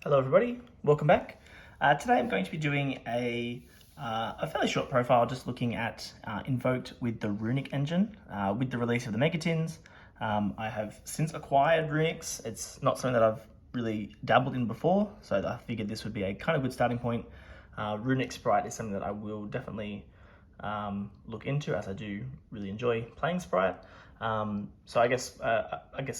Hello everybody, welcome back. Today I'm going to be doing a fairly short profile just looking at Invoked with the Runick engine. With the release of the Megatins, I have since acquired Runicks. It's not something that I've really dabbled in before, so I figured this would be a kind of good starting point. Runick Sprite is something that I will definitely look into, as I do really enjoy playing Sprite. So I guess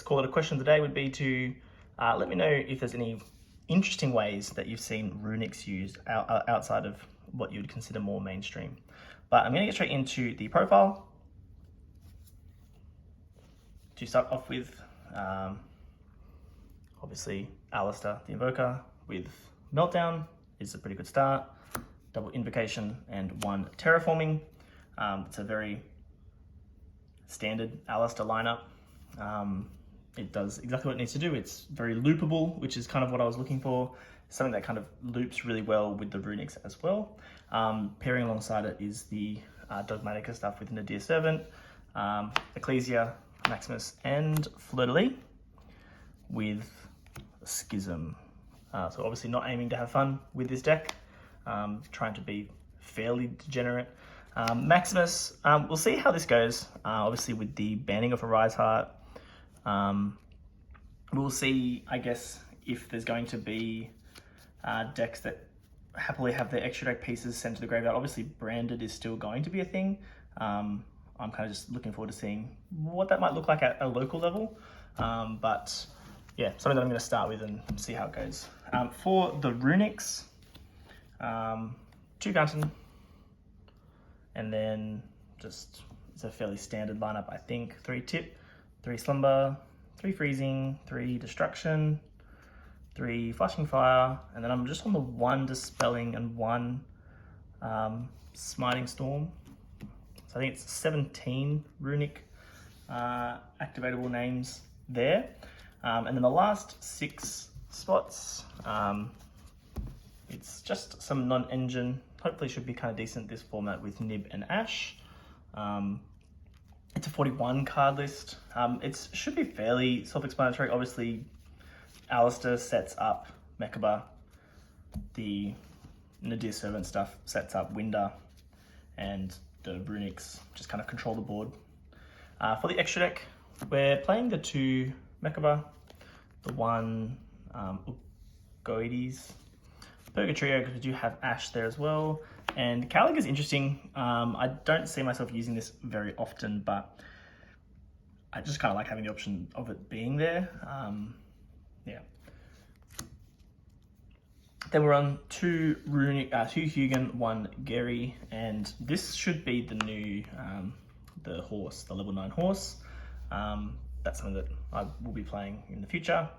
call it a question of the day would be to let me know if there's any interesting ways that you've seen Runicks used outside of what you would consider more mainstream. But I'm going to get straight into the profile. To start off with, obviously Alistair the Invoker with Meltdown is a pretty good start. Double Invocation and one Terraforming. It's a very standard Alistair lineup. It does exactly what it needs to do. It's very loopable, which is kind of what I was looking for. Something that kind of loops really well with the Runicks as well. Pairing alongside it is the Dogmatika stuff with Nadir Servant, Ecclesia, Maximus, and Fleur-de-lis with Schism. So obviously not aiming to have fun with this deck, trying to be fairly degenerate. Maximus, we'll see how this goes. Obviously with the banning of Arise Heart, we'll see, I guess, if there's going to be decks that happily have their extra deck pieces sent to the graveyard. Obviously, branded is still going to be a thing. I'm kind of just looking forward to seeing what that might look like at a local level. But yeah, something that I'm going to start with and see how it goes. For the Runicks, 2 Gunton, and then just it's a fairly standard lineup, I think. 3 Tip, 3 Slumber, 3 Freezing, 3 Destruction, 3 Flashing Fire, and then I'm just on the 1 Dispelling and 1 Smiting Storm. So I think it's 17 Runick activatable names there. And then the last 6 spots, it's just some non-engine. Hopefully should be kind of decent this format with Nib and Ash. It's a 41 card list. It should be fairly self-explanatory. Obviously, Alistair sets up Mechaba. The Nadir Servant stuff sets up Winder, and the Runicks just kind of control the board. For the extra deck, we're playing the 2 Mechaba, the 1 Goides, Purgatrio, because we do have Ash there as well. And Cowlick is interesting. I don't see myself using this very often, but I just kind of like having the option of it being there. Yeah. Then we're on 2 Runick, 2 Hugin, 1 Gary, and this should be the new, the horse, the level 9 horse. That's something that I will be playing in the future.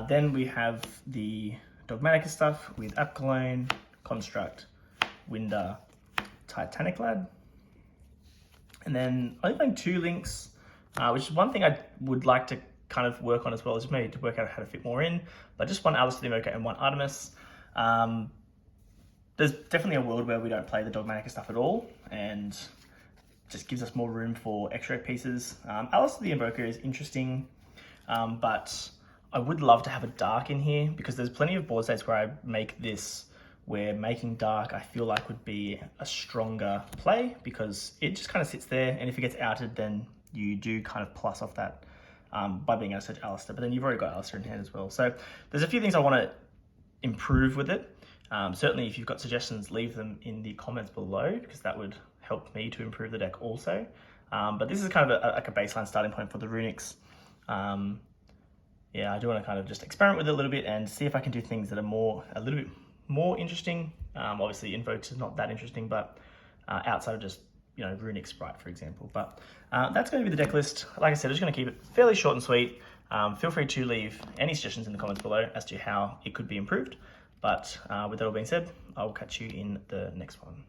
Then we have the Dogmatika stuff with Apcalone, Construct, Winder, Titanic Lad. And then I'm playing 2 links, which is one thing I would like to kind of work on as well, is maybe to work out how to fit more in. But just 1 Alistair the Invoker and 1 Artemis. There's definitely a world where we don't play the Dogmatika stuff at all, and just gives us more room for extra pieces. Alistair the Invoker is interesting, but I would love to have a dark in here, because there's plenty of board states where I make this, where making dark I feel like would be a stronger play, because it just kind of sits there, and if it gets outed, then you do kind of plus off that by being able to search Alistair, but then you've already got Alistair in hand as well. So there's a few things I want to improve with it. Certainly if you've got suggestions, leave them in the comments below, because that would help me to improve the deck also. But this is kind of like a baseline starting point for the Runicks. Yeah, I do want to kind of just experiment with it a little bit and see if I can do things that are a little bit more interesting. Obviously Invoked is not that interesting, but outside of just, you know, Runick Sprite, for example. But that's going to be the deck list. Like I said, I'm just going to keep it fairly short and sweet. Feel free to leave any suggestions in the comments below as to how it could be improved. But with that all being said, I will catch you in the next one.